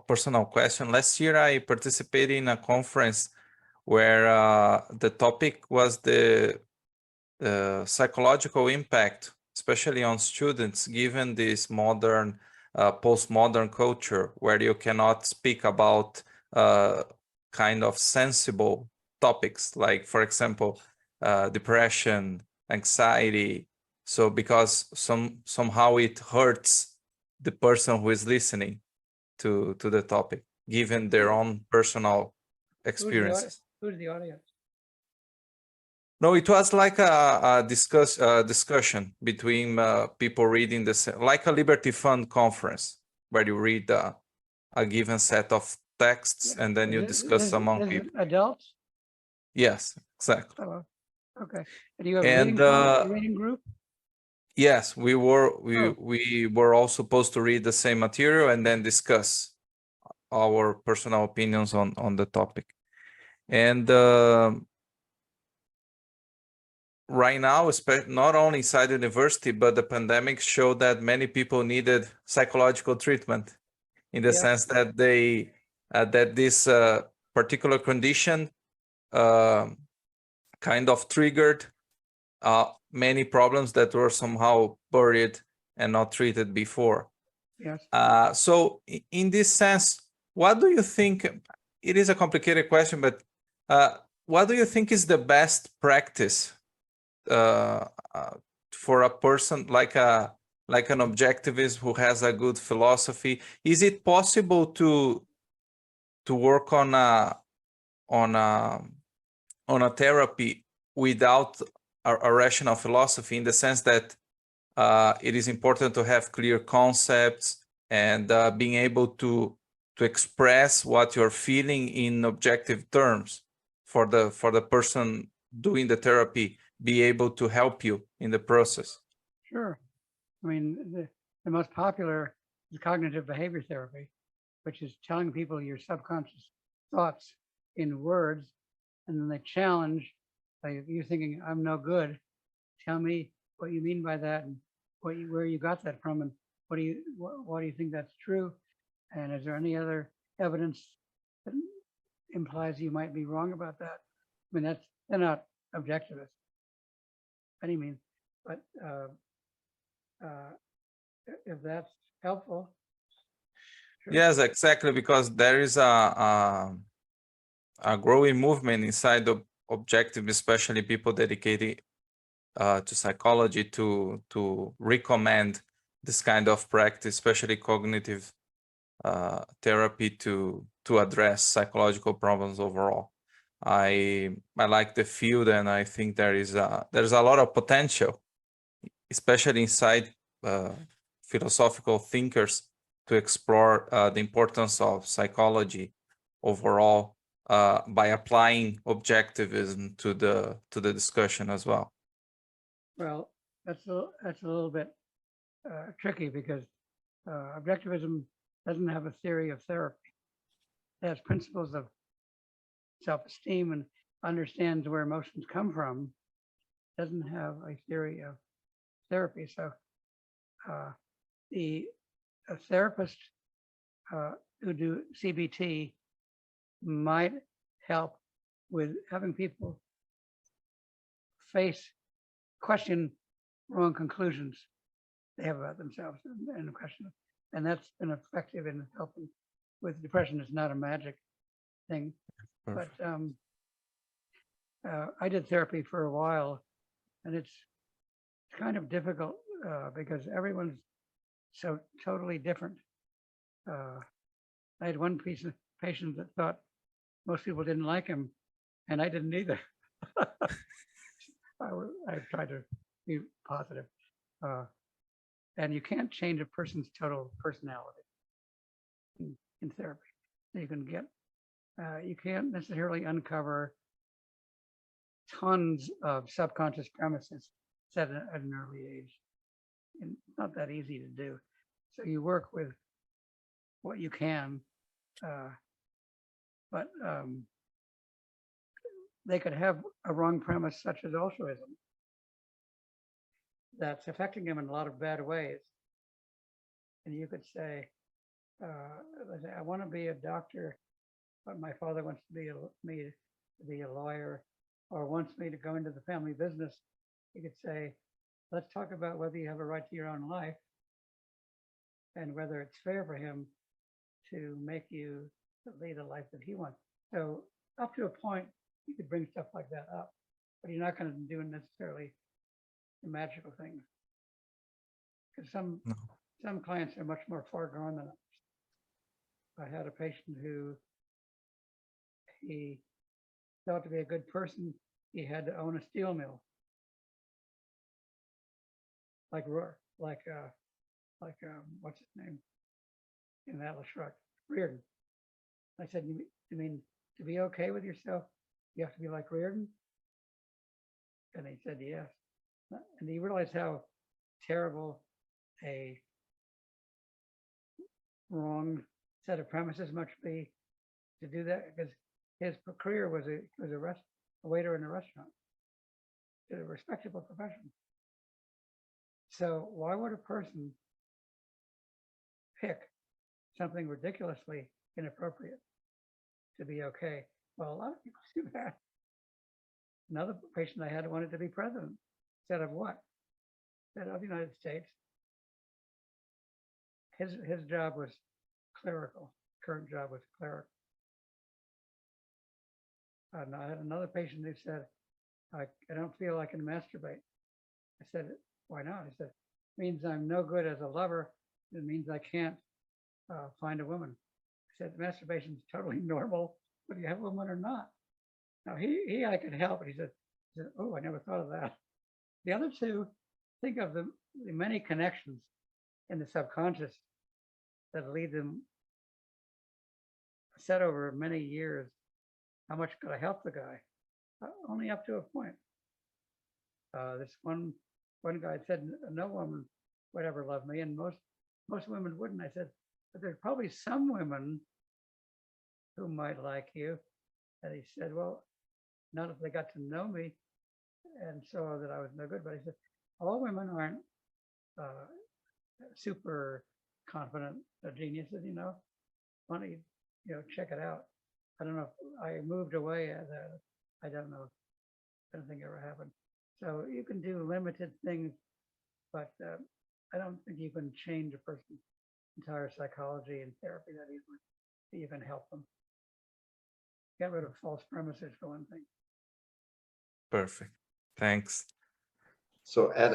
personal question. Last year, I participated in a conference where the topic was the psychological impact, especially on students, given this modern, postmodern culture where you cannot speak about kind of sensible topics, like, for example, depression, anxiety. So because somehow it hurts the person who is listening to the topic, given their own personal experiences. Who's the audience? No, it was like a discussion between people reading like a Liberty Fund conference, where you read a given set of texts and then you discuss among people. Adults? Yes, exactly. Oh, okay. And you have And a reading group? yes, we were all supposed to read the same material and then discuss our personal opinions on the topic. And right now, not only inside the university, but the pandemic showed that many people needed psychological treatment, in the sense that that this particular condition kind of triggered many problems that were somehow buried and not treated before. Yes. So in this sense, what do you think? It is a complicated question, but what do you think is the best practice for a person like an objectivist who has a good philosophy? Is it possible to work on a therapy without a rational philosophy, in the sense that it is important to have clear concepts and being able to express what you're feeling in objective terms for the person doing the therapy, be able to help you in the process? Sure. I mean, the most popular is cognitive behavior therapy, which is telling people your subconscious thoughts in words, and then they challenge, like, you're thinking, I'm no good. Tell me what you mean by that, and where you got that from, and why do you think that's true? And is there any other evidence that implies you might be wrong about that? I mean, they're not objectivists by any means, but if that's helpful. Sure. Yes, exactly, because there is a growing movement inside the objective, especially people dedicated to psychology, to recommend this kind of practice, especially cognitive therapy, to address psychological problems overall. I like the field, and I think there's a lot of potential, especially inside philosophical thinkers, to explore the importance of psychology overall by applying objectivism to the discussion as well. Well, that's a little bit tricky, because objectivism doesn't have a theory of therapy. It has principles of self-esteem and understands where emotions come from. It doesn't have a theory of therapy. So a therapist who do CBT might help with having people question wrong conclusions they have about themselves and question. And that's been effective in helping with depression. It's not a magic thing. Perfect. But I did therapy for a while, and it's kind of difficult because everyone's so totally different. I had one patient that thought most people didn't like him, and I didn't either. I tried to be positive. And you can't change a person's total personality in therapy. You can get, you can't necessarily uncover tons of subconscious premises set at an early age. And it's not that easy to do. So you work with what you can, but they could have a wrong premise such as altruism that's affecting them in a lot of bad ways. And you could say, let's say I want to be a doctor, but my father wants to be me to be a lawyer, or wants me to go into the family business. You could say, let's talk about whether you have a right to your own life and whether it's fair for him to make you lead a life that he wants. So up to a point, you could bring stuff like that up, but you're not going to do necessarily the magical things. Because some clients are much more far gone than others. I had a patient who he felt to be a good person. He had to own a steel mill, like what's his name in Atlas Shrugged, Reardon. I said, you mean to be okay with yourself, you have to be like Reardon? And he said, yes. And he realized how terrible a wrong set of premises must be to do that, because his career was a waiter in a restaurant. It's a respectable profession. So why would a person pick something ridiculously inappropriate to be okay? Well, a lot of people do that. Another patient I had wanted to be president. Instead of what? Instead of the United States. His job was clerical. Current job was clerical. And I had another patient who said, I don't feel I can masturbate. I said, why not? He said, it means I'm no good as a lover. It means I can't find a woman. I said, masturbation is totally normal, whether you have a woman or not. Now he I could help, but he said, oh, I never thought of that. The other two, think of the many connections in the subconscious that lead them set over many years. How much could I help the guy? Only up to a point. This one guy said, no woman would ever love me, and most women wouldn't. I said, but there's probably some women who might like you. And he said, well, not if they got to know me and saw that I was no good. But he said, all women aren't super confident geniuses, you know. Why don't you check it out? I don't know if I moved away. I don't know. I don't think it ever happened. So you can do limited things, but I don't think you can change a person's entire psychology and therapy that easily. You can help them. Get rid of false premises for one thing. Perfect. Thanks. So Ed,